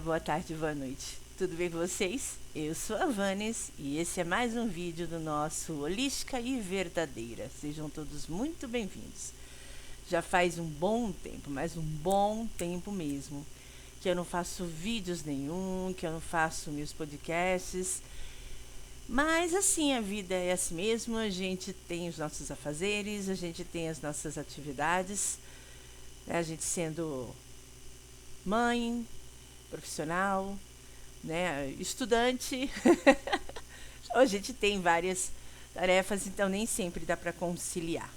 boa tarde, boa noite. Tudo bem com vocês? Eu sou a Vanes e esse é mais um vídeo do nosso Holística e Verdadeira. Sejam todos muito bem-vindos. Já faz um bom tempo, mas um bom tempo mesmo, que eu não faço vídeos nenhum, que eu não faço meus podcasts. Mas assim, a vida é assim mesmo, a gente tem os nossos afazeres, a gente tem as nossas atividades, né? A gente sendo mãe, profissional, né, estudante, a gente tem várias tarefas, então nem sempre dá para conciliar.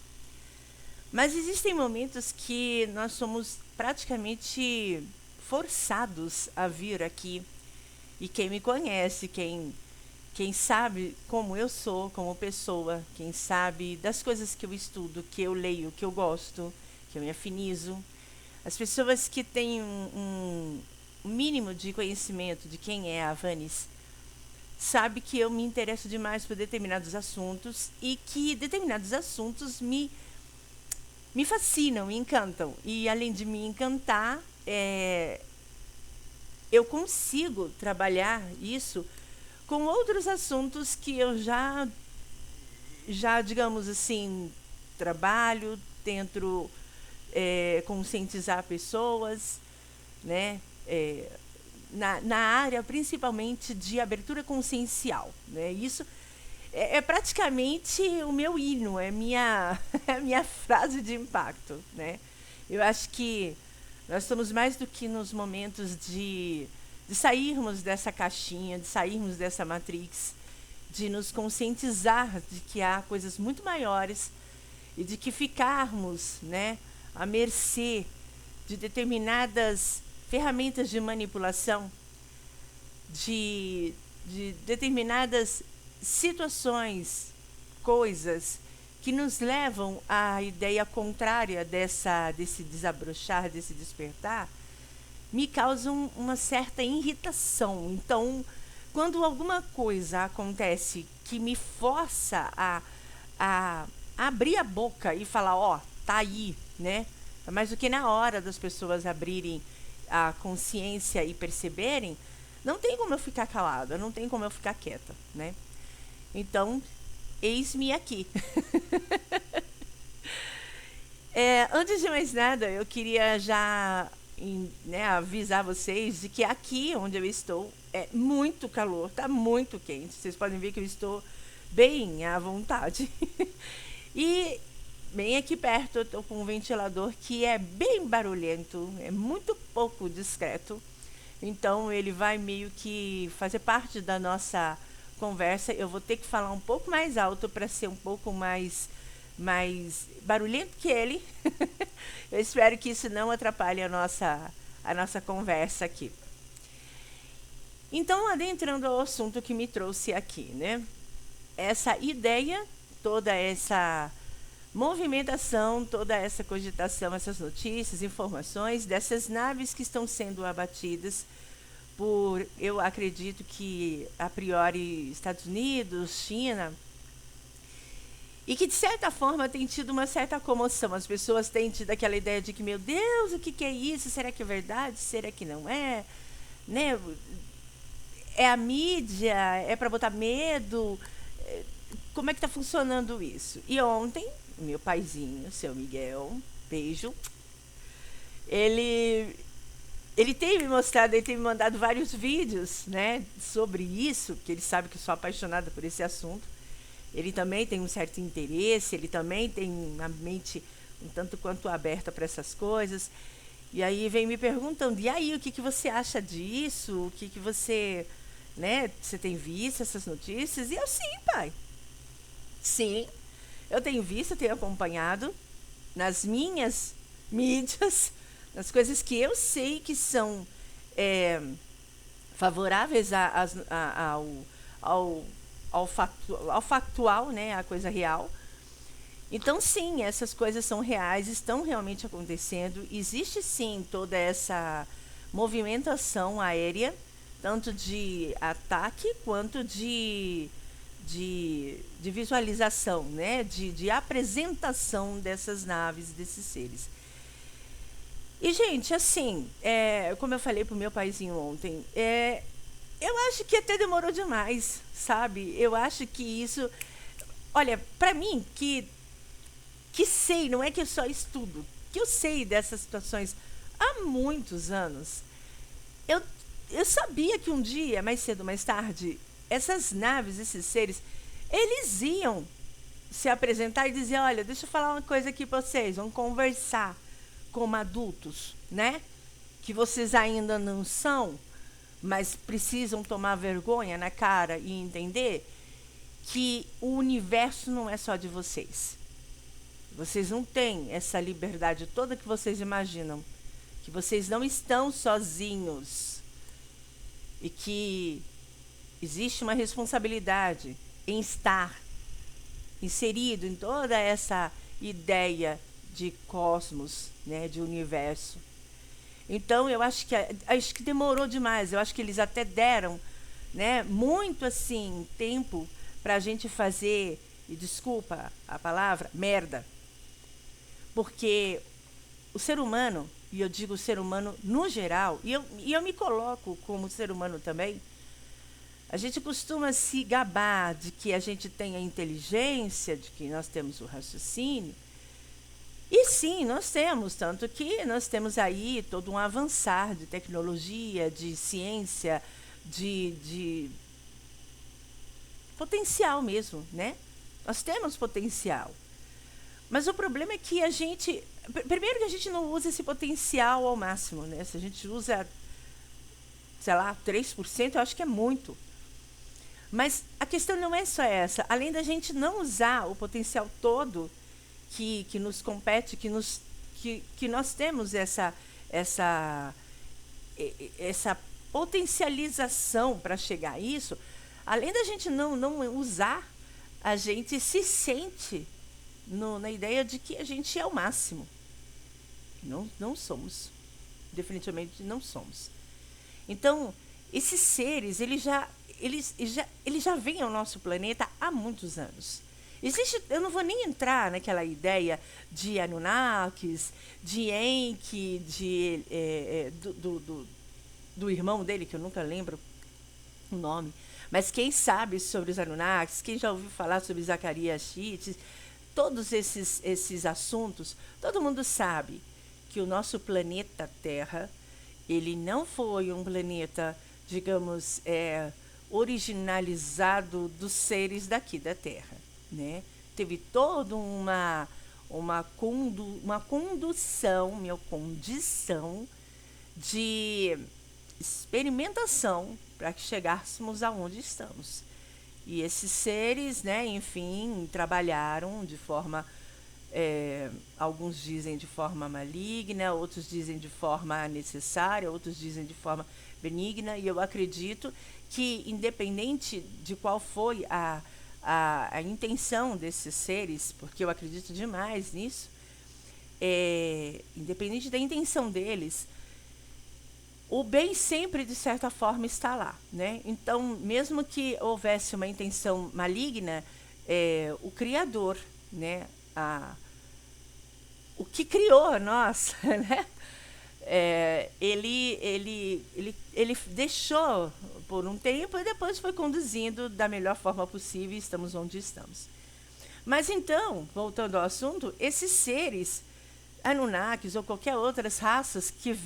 Mas existem momentos que nós somos praticamente forçados a vir aqui. E quem me conhece, quem sabe como eu sou como pessoa, quem sabe das coisas que eu estudo, que eu leio, que eu gosto, que eu me afinizo, as pessoas que têm um mínimo de conhecimento de quem é a Vanes sabe que eu me interesso demais por determinados assuntos e que determinados assuntos me fascinam, me encantam. E além de me encantar, eu consigo trabalhar isso com outros assuntos que eu já digamos assim, trabalho, tento conscientizar pessoas, né? Na área principalmente de abertura consciencial, né? Isso é praticamente o meu hino, é minha, é a minha frase de impacto, né? Eu acho que nós estamos mais do que nos momentos de sairmos dessa caixinha, de sairmos dessa matrix, de nos conscientizar de que há coisas muito maiores e de que ficarmos, né, à mercê de determinadas ferramentas de manipulação, de determinadas situações, coisas que nos levam à ideia contrária desse desabrochar, desse despertar, me causam uma certa irritação. Então, quando alguma coisa acontece que me força a abrir a boca e falar, ó, tá aí, né? Mais do que na hora das pessoas abrirem a consciência e perceberem, não tem como eu ficar calada, não tem como eu ficar quieta, né? Então, eis-me aqui. Antes de mais nada, eu queria já avisar vocês de que aqui onde eu estou é muito calor, tá muito quente. Vocês podem ver que eu estou bem à vontade. E bem aqui perto eu estou com um ventilador que é bem barulhento, é muito pouco discreto. Então ele vai meio que fazer parte da nossa conversa. Eu vou ter que falar um pouco mais alto para ser um pouco mais barulhento que ele. Eu espero que isso não atrapalhe a nossa conversa aqui. Então, adentrando ao assunto que me trouxe aqui, né? Essa ideia, toda essa movimentação, toda essa cogitação, essas notícias, informações dessas naves que estão sendo abatidas por, eu acredito que a priori, Estados Unidos, China, e que de certa forma tem tido uma certa comoção. As pessoas têm tido aquela ideia de que, meu Deus, o que é isso? Será que é verdade? Será que não é? Né? É a mídia? É para botar medo? Como é que está funcionando isso? E ontem, meu paizinho, seu Miguel, beijo, ele tem me mostrado, ele tem me mandado vários vídeos, né, sobre isso, porque ele sabe que eu sou apaixonada por esse assunto. Ele também tem um certo interesse, ele também tem a mente um tanto quanto aberta para essas coisas. E aí vem me perguntando, e aí, o que você acha disso? O que você, né, você tem visto essas notícias? E eu, sim, pai. Sim, eu tenho visto, eu tenho acompanhado nas minhas mídias, nas coisas que eu sei que são favoráveis ao, ao factual, né, a coisa real. Então, sim, essas coisas são reais, estão realmente acontecendo. Existe, sim, toda essa movimentação aérea, tanto de ataque quanto de visualização, né, de apresentação dessas naves, desses seres. E, gente, assim, como eu falei pro meu paizinho ontem, eu acho que até demorou demais, sabe? Eu acho que isso. Olha, pra mim, que sei, não é que eu só estudo, que eu sei dessas situações há muitos anos. Eu, eu sabia que um dia, mais cedo ou mais tarde, essas naves, esses seres, eles iam se apresentar e dizer: olha, deixa eu falar uma coisa aqui para vocês, vamos conversar como adultos, né? Que vocês ainda não são, mas precisam tomar vergonha na cara e entender que o universo não é só de vocês. Vocês não têm essa liberdade toda que vocês imaginam. Que vocês não estão sozinhos. E que existe uma responsabilidade em estar inserido em toda essa ideia de cosmos, né, de universo. Então eu acho que demorou demais. Eu acho que eles até deram, né, muito assim tempo para a gente fazer, e desculpa a palavra, merda, porque o ser humano, e eu digo o ser humano no geral, e eu me coloco como ser humano também, a gente costuma se gabar de que a gente tem a inteligência, de que nós temos o raciocínio. E sim, nós temos, tanto que nós temos aí todo um avançar de tecnologia, de ciência, de potencial mesmo, né? Nós temos potencial. Mas o problema é que a gente. Primeiro que a gente não usa esse potencial ao máximo, né? Se a gente usa, sei lá, 3%, eu acho que é muito. Mas a questão não é só essa. Além da gente não usar o potencial todo que nos compete, que nós temos essa, essa potencialização para chegar a isso, além da gente não usar, a gente se sente na ideia de que a gente é o máximo. Não somos. Definitivamente não somos. Então, esses seres, eles já vêm ao nosso planeta há muitos anos. Existe, eu não vou nem entrar naquela ideia de Anunnakis, de Enki, do irmão dele, que eu nunca lembro o nome. Mas quem sabe sobre os Anunnakis, quem já ouviu falar sobre Zacarias Chites, todos esses assuntos, todo mundo sabe que o nosso planeta Terra, ele não foi um planeta, digamos, originalizado dos seres daqui da Terra, né? Teve toda uma condução, minha condição de experimentação para que chegássemos aonde estamos. E esses seres, né, enfim, trabalharam de forma, alguns dizem de forma maligna, outros dizem de forma necessária, outros dizem de forma benigna, e eu acredito que, independente de qual foi a intenção desses seres, porque eu acredito demais nisso, independente da intenção deles, o bem sempre, de certa forma, está lá, né? Então, mesmo que houvesse uma intenção maligna, o Criador, né? O que criou nós, né? Ele deixou por um tempo e depois foi conduzindo da melhor forma possível e estamos onde estamos. Mas então, voltando ao assunto, esses seres, Anunnakis ou qualquer outras raças que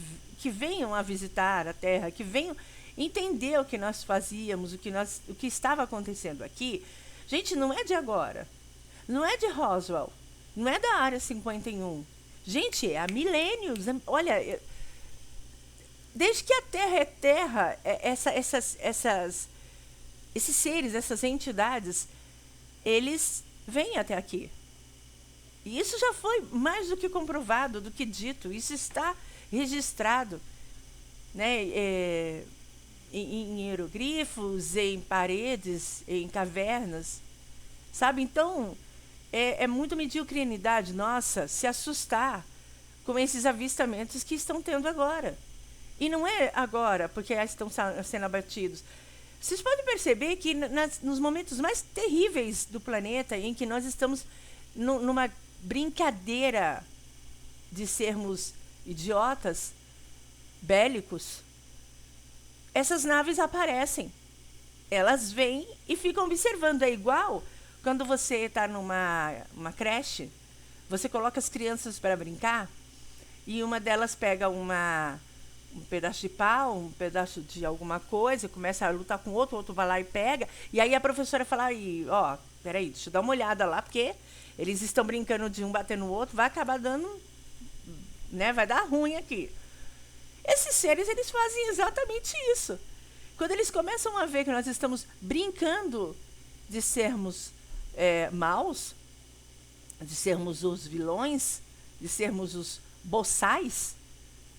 venham a visitar a Terra, que venham entender o que nós fazíamos, o que estava acontecendo aqui, gente, não é de agora, não é de Roswell, não é da Área 51. Gente, é há milênios. Olha, desde que a Terra é Terra, esses seres, essas entidades, eles vêm até aqui. E isso já foi mais do que comprovado, do que dito. Isso está registrado, né, em hieroglifos, em paredes, em cavernas. Sabe? Então, é muito mediocridade nossa se assustar com esses avistamentos que estão tendo agora. E não é agora, porque estão sendo abatidos. Vocês podem perceber que nos momentos mais terríveis do planeta, em que nós estamos numa brincadeira de sermos idiotas, bélicos, essas naves aparecem. Elas vêm e ficam observando. É igual quando você está numa creche, você coloca as crianças para brincar e uma delas pega um pedaço de pau, um pedaço de alguma coisa, começa a lutar com o outro vai lá e pega, e aí a professora fala, aí, ó, peraí, deixa eu dar uma olhada lá, porque eles estão brincando de um batendo no outro, vai acabar dando, né, vai dar ruim aqui. Esses seres, eles fazem exatamente isso. Quando eles começam a ver que nós estamos brincando de sermos maus, de sermos os vilões, de sermos os boçais,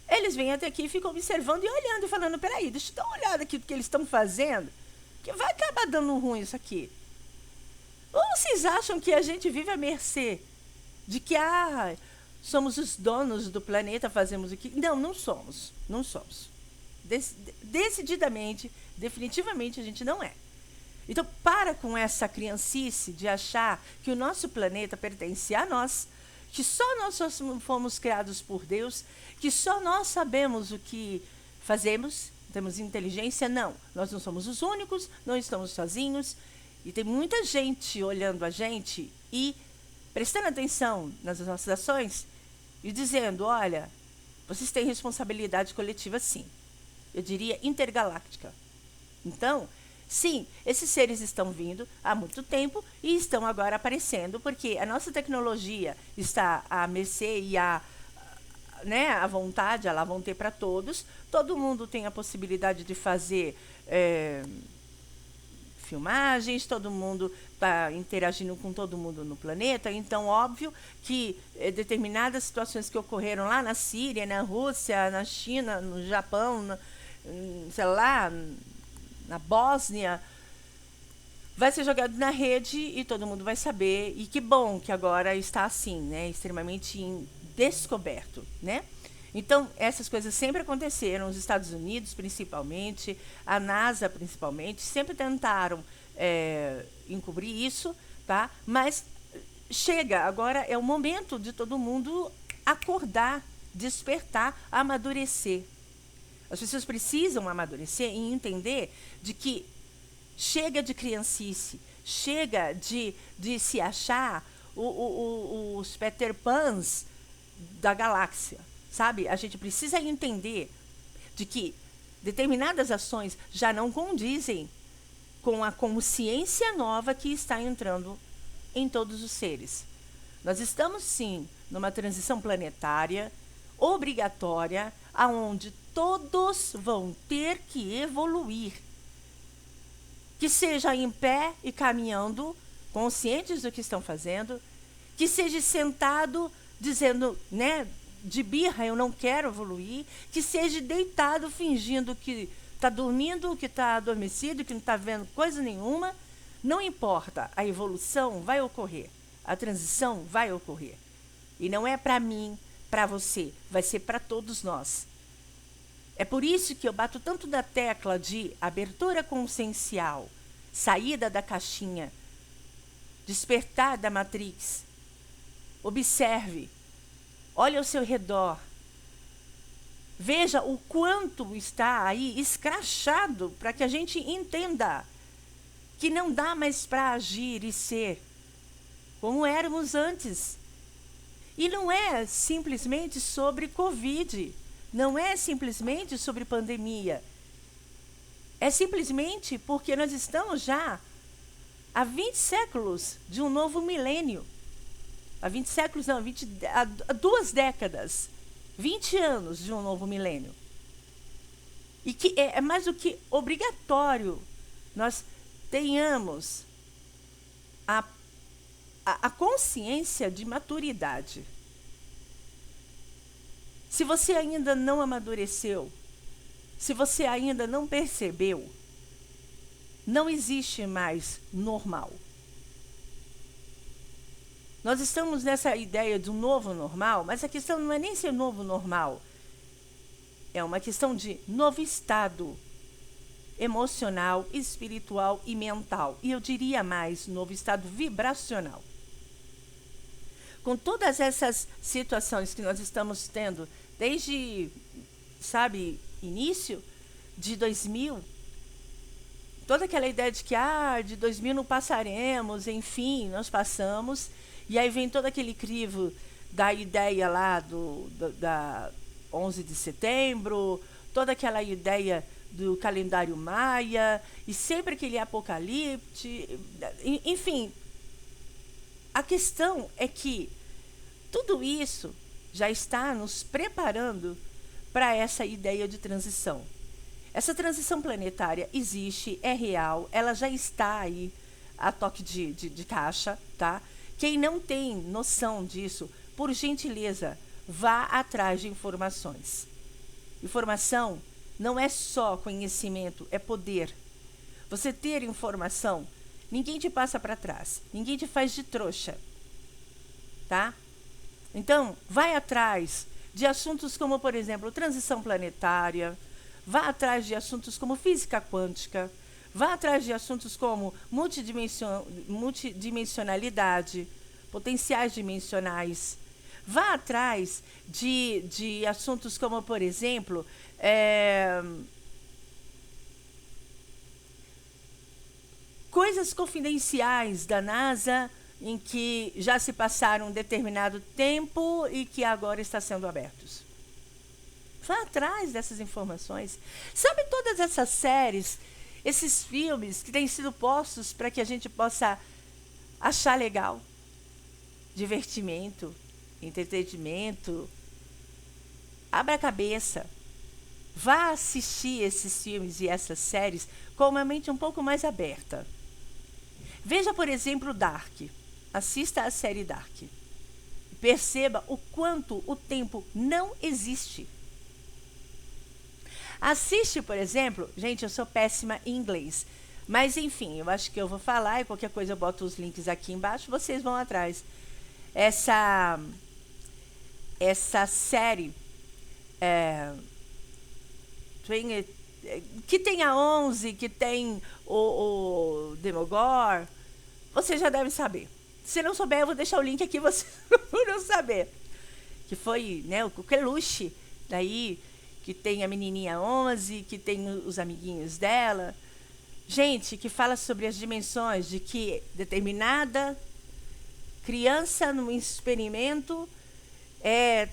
eles vêm até aqui e ficam observando e olhando e falando, peraí, deixa eu dar uma olhada aqui do que eles estão fazendo, que vai acabar dando ruim isso aqui. Ou vocês acham que a gente vive à mercê de que somos os donos do planeta, fazemos o que... Não, não somos. Não somos. Decididamente, definitivamente a gente não é. Então, para com essa criancice de achar que o nosso planeta pertence a nós, que só nós fomos criados por Deus, que só nós sabemos o que fazemos, temos inteligência. Não, nós não somos os únicos, não estamos sozinhos. E tem muita gente olhando a gente e prestando atenção nas nossas ações e dizendo, olha, vocês têm responsabilidade coletiva, sim. Eu diria intergaláctica. Então, sim, esses seres estão vindo há muito tempo e estão agora aparecendo, porque a nossa tecnologia está à mercê e à vontade, ela vão ter para todos. Todo mundo tem a possibilidade de fazer filmagens, todo mundo está interagindo com todo mundo no planeta. Então, óbvio que determinadas situações que ocorreram lá na Síria, na Rússia, na China, no Japão, sei lá, na Bósnia, vai ser jogado na rede e todo mundo vai saber. E que bom que agora está assim, né? Extremamente descoberto, né? Então, essas coisas sempre aconteceram, os Estados Unidos, principalmente, a NASA, principalmente, sempre tentaram encobrir isso, tá? Mas chega, agora é o momento de todo mundo acordar, despertar, amadurecer. As pessoas precisam amadurecer e entender de que chega de criancice, chega de se achar os Peter Pans da galáxia. Sabe? A gente precisa entender de que determinadas ações já não condizem com a consciência nova que está entrando em todos os seres. Nós estamos, sim, numa transição planetária obrigatória, aonde todos vão ter que evoluir. Que seja em pé e caminhando, conscientes do que estão fazendo, que seja sentado, dizendo, né, de birra, eu não quero evoluir, que seja deitado fingindo que está dormindo, que está adormecido, que não está vendo coisa nenhuma. Não importa, a evolução vai ocorrer, a transição vai ocorrer. E não é para mim, para você, vai ser para todos nós. É por isso que eu bato tanto na tecla de abertura consciencial, saída da caixinha, despertar da Matrix. Observe. Olhe ao seu redor. Veja o quanto está aí escrachado para que a gente entenda que não dá mais para agir e ser como éramos antes. E não é simplesmente sobre Covid, não é simplesmente sobre pandemia. É simplesmente porque nós estamos já há 20 séculos de um novo milênio. Há 20 séculos, não, há 2 décadas, 20 anos de um novo milênio. E que é mais do que obrigatório nós tenhamos a consciência de maturidade. Se você ainda não amadureceu, se você ainda não percebeu, não existe mais normal. Nós estamos nessa ideia de um novo normal, mas a questão não é nem ser novo normal. É uma questão de novo estado emocional, espiritual e mental. E eu diria mais, novo estado vibracional. com todas essas situações que nós estamos tendo desde, sabe, início de 2000, toda aquela ideia de que, de 2000 não passaremos, enfim, nós passamos, e aí vem todo aquele crivo da ideia lá da 11 de setembro, toda aquela ideia do calendário maia, e sempre aquele apocalipse, enfim. A questão é que tudo isso já está nos preparando para essa ideia de transição. Essa transição planetária existe, é real, ela já está aí a toque de caixa, tá? Quem não tem noção disso, por gentileza, vá atrás de informações. Informação não é só conhecimento, é poder. Você ter informação, ninguém te passa para trás, ninguém te faz de trouxa, tá? Então, vai atrás de assuntos como, por exemplo, transição planetária, vá atrás de assuntos como física quântica, vá atrás de assuntos como multidimensionalidade, potenciais dimensionais, vá atrás de assuntos como, por exemplo, coisas confidenciais da NASA em que já se passaram um determinado tempo e que agora está sendo abertos. Vá atrás dessas informações. Sabe todas essas séries, esses filmes que têm sido postos para que a gente possa achar legal? Divertimento, entretenimento. Abra a cabeça. Vá assistir esses filmes e essas séries com uma mente um pouco mais aberta. Veja, por exemplo, Dark. Assista a série Dark. Perceba o quanto o tempo não existe. Assiste, por exemplo, gente, eu sou péssima em inglês, mas enfim, eu acho que eu vou falar e qualquer coisa eu boto os links aqui embaixo, vocês vão atrás. Essa série que tem a 11, que tem o Demogorgon, você já deve saber. Se não souber, eu vou deixar o link aqui, você não saber. Que foi, né, o Coqueluche, daí, que tem a menininha 11, que tem os amiguinhos dela. Gente, que fala sobre as dimensões de que determinada criança no experimento é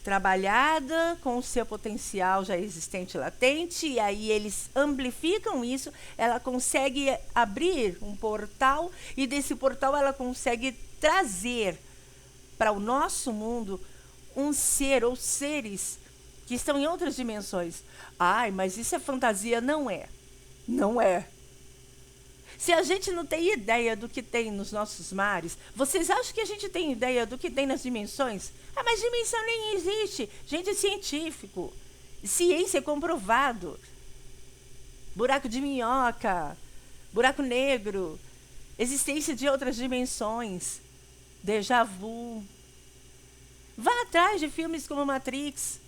trabalhada com o seu potencial já existente latente, e aí eles amplificam isso, ela consegue abrir um portal, e desse portal ela consegue trazer para o nosso mundo um ser ou seres que estão em outras dimensões. Ai, mas isso é fantasia. Não é. Não é. Se a gente não tem ideia do que tem nos nossos mares, vocês acham que a gente tem ideia do que tem nas dimensões? Mas dimensão nem existe. Gente, é científico. Ciência é comprovado. Buraco de minhoca, buraco negro, existência de outras dimensões, déjà vu. Vá atrás de filmes como Matrix,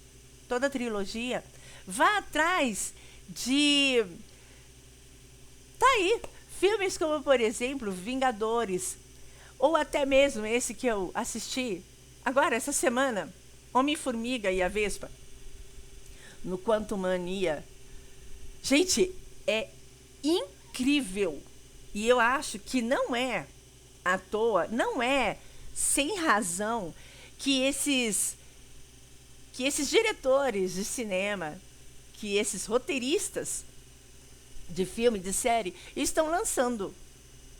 toda a trilogia. Vá atrás de... Tá aí, filmes como, por exemplo, Vingadores, ou até mesmo esse que eu assisti agora, essa semana, Homem-Formiga e a Vespa, no Quantumania. Gente, é incrível. E eu acho que não é à toa, não é sem razão que esses diretores de cinema, que esses roteiristas de filme, de série, estão lançando,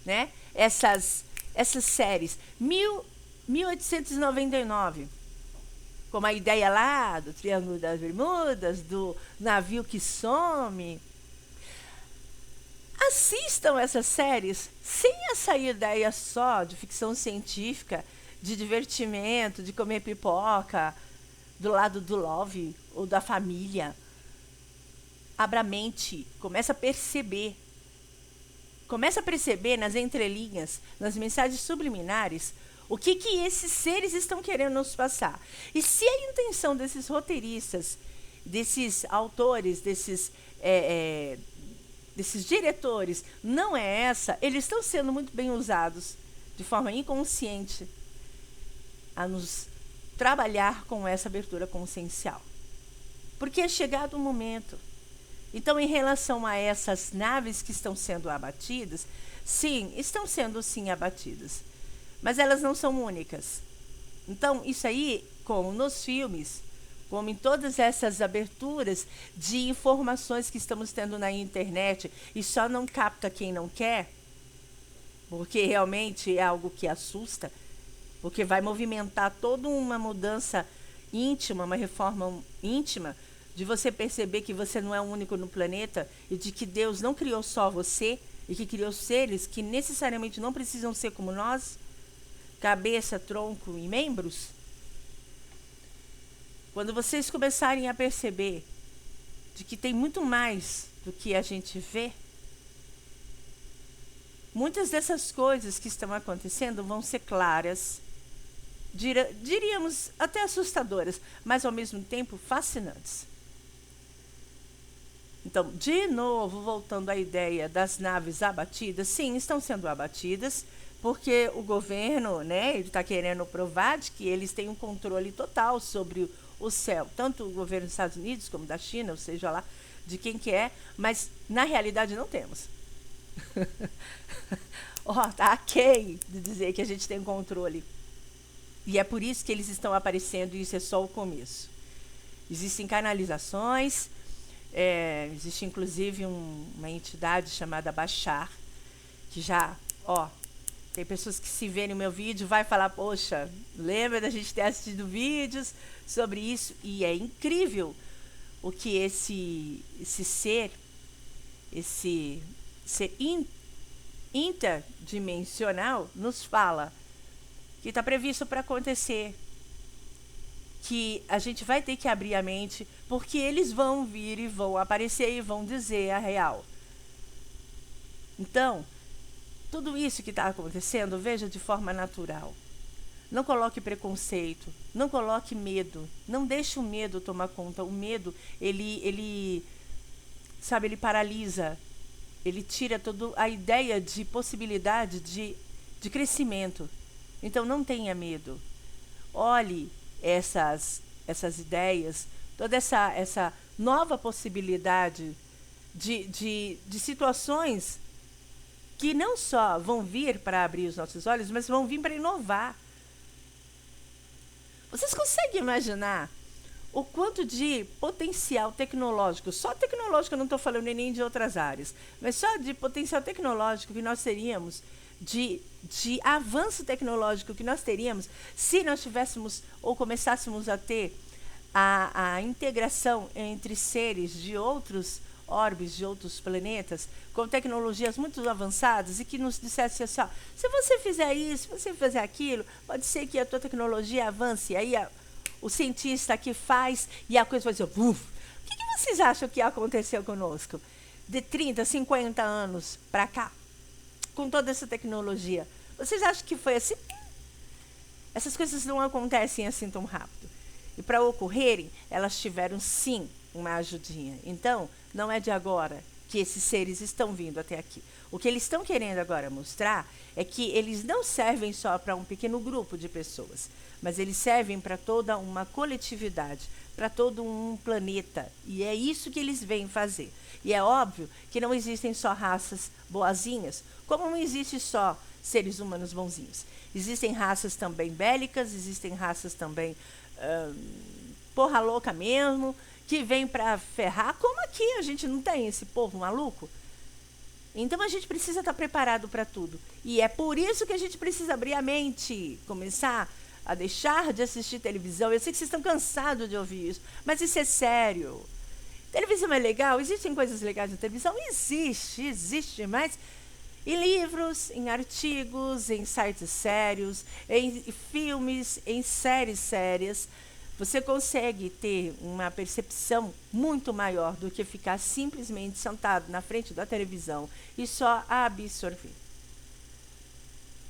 né, essas séries. 1899, como a ideia lá do Triângulo das Bermudas, do navio que some. Assistam essas séries sem essa ideia só de ficção científica, de divertimento, de comer pipoca, do lado do love ou da família. Abra a mente, começa a perceber. Começa a perceber nas entrelinhas, nas mensagens subliminares, o que esses seres estão querendo nos passar. E se a intenção desses roteiristas, desses autores, desses diretores não é essa, eles estão sendo muito bem usados de forma inconsciente. a nos trabalhar com essa abertura consciencial. Porque é chegado o momento. Então, em relação a essas naves que estão sendo abatidas, sim, estão sendo sim abatidas, mas elas não são únicas. Então, isso aí, como nos filmes, como em todas essas aberturas de informações que estamos tendo na internet, e só não capta quem não quer, porque realmente é algo que assusta, porque vai movimentar toda uma mudança íntima, uma reforma íntima, de você perceber que você não é o único no planeta e de que Deus não criou só você e que criou seres que necessariamente não precisam ser como nós, cabeça, tronco e membros. Quando vocês começarem a perceber de que tem muito mais do que a gente vê, muitas dessas coisas que estão acontecendo vão ser claras, diríamos até assustadoras, mas ao mesmo tempo fascinantes. Então, de novo, voltando à ideia das naves abatidas, sim, estão sendo abatidas, porque o governo, né, ele está querendo provar de que eles têm um controle total sobre o céu, tanto o governo dos Estados Unidos como da China, ou seja lá, de quem que é, mas na realidade não temos. Tá aquém de dizer que a gente tem controle. E é por isso que eles estão aparecendo, e isso é só o começo. Existem canalizações, existe inclusive uma entidade chamada Bashar, que já, tem pessoas que se verem no meu vídeo, vai falar, poxa, lembra da gente ter assistido vídeos sobre isso? E é incrível o que esse ser interdimensional nos fala, que está previsto para acontecer, que a gente vai ter que abrir a mente, porque eles vão vir e vão aparecer e vão dizer a real. Então, tudo isso que está acontecendo, veja de forma natural. Não coloque preconceito, não coloque medo, não deixe o medo tomar conta. O medo, ele paralisa, ele tira toda a ideia de possibilidade de crescimento. Então, não tenha medo. Olhe essas ideias, toda essa nova possibilidade de situações que não só vão vir para abrir os nossos olhos, mas vão vir para inovar. Vocês conseguem imaginar o quanto de potencial tecnológico, só tecnológico, eu não estou falando nem de outras áreas, mas só de potencial tecnológico que nós teríamos, de avanço tecnológico que nós teríamos se nós tivéssemos ou começássemos a ter a integração entre seres de outros orbes, de outros planetas, com tecnologias muito avançadas e que nos dissesse assim, se você fizer isso, se você fizer aquilo, pode ser que a tua tecnologia avance, aí o cientista aqui faz e a coisa vai dizer, o que vocês acham que aconteceu conosco? De 30, 50 anos para cá, com toda essa tecnologia. Vocês acham que foi assim? Essas coisas não acontecem assim tão rápido. E para ocorrerem, elas tiveram sim uma ajudinha. Então, não é de agora que esses seres estão vindo até aqui. O que eles estão querendo agora mostrar é que eles não servem só para um pequeno grupo de pessoas, mas eles servem para toda uma coletividade, para todo um planeta. E é isso que eles vêm fazer. E é óbvio que não existem só raças boazinhas, como não existe só seres humanos bonzinhos. Existem raças também bélicas, existem raças também porra louca mesmo, que vem para ferrar, como aqui a gente não tem esse povo maluco? Então a gente precisa estar preparado para tudo. E é por isso que a gente precisa abrir a mente, começar a deixar de assistir televisão. Eu sei que vocês estão cansados de ouvir isso, mas isso é sério. Televisão é legal? Existem coisas legais na televisão? Existe, mas em livros, em artigos, em sites sérios, em filmes, em séries sérias, você consegue ter uma percepção muito maior do que ficar simplesmente sentado na frente da televisão e só absorver.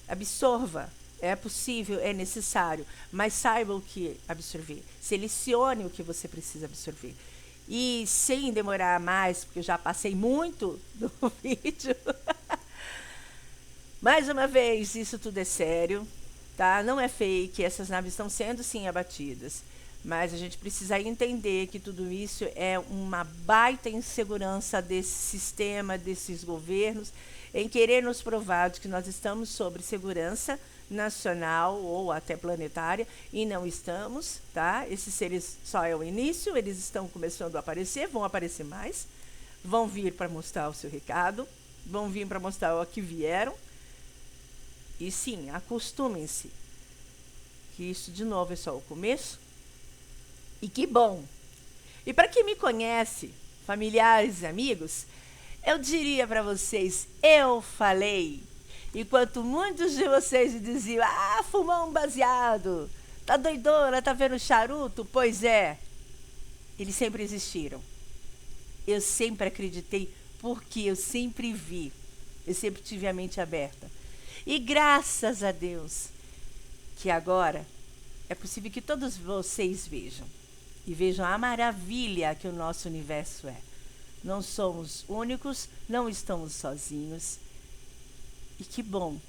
Absorva. É possível, é necessário, mas saiba o que absorver. Selecione o que você precisa absorver. E sem demorar mais, porque eu já passei muito no vídeo. Mais uma vez, isso tudo é sério. tá? Não é fake, essas naves estão sendo sim abatidas. Mas a gente precisa entender que tudo isso é uma baita insegurança desse sistema, desses governos, em querer nos provar de que nós estamos sobre segurança nacional ou até planetária, e não estamos, tá? Esses seres só é o início, eles estão começando a aparecer, vão aparecer mais, vão vir para mostrar o seu recado, vão vir para mostrar o que vieram, e sim, acostumem-se, que isso de novo é só o começo, e que bom! E para quem me conhece, familiares e amigos, eu diria para vocês, eu falei. Enquanto muitos de vocês me diziam, fumar um baseado, tá doidona, tá vendo charuto? Pois é, eles sempre existiram. Eu sempre acreditei, porque eu sempre vi, eu sempre tive a mente aberta. E graças a Deus, que agora é possível que todos vocês vejam. E vejam a maravilha que o nosso universo é. Não somos únicos, não estamos sozinhos. E que bom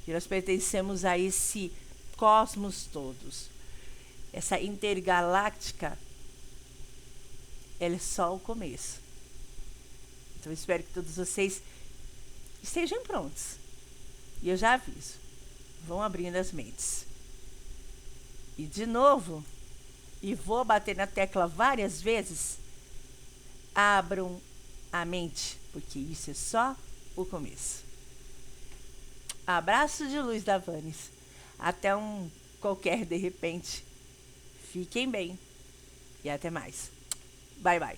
que nós pertencemos a esse cosmos todos. Essa intergaláctica, ela é só o começo. Então eu espero que todos vocês estejam prontos. E eu já aviso, vão abrindo as mentes. E de novo, e vou bater na tecla várias vezes, abram a mente, porque isso é só o começo. Abraço de luz da Vanes. Até um qualquer de repente. Fiquem bem e até mais. Bye, bye.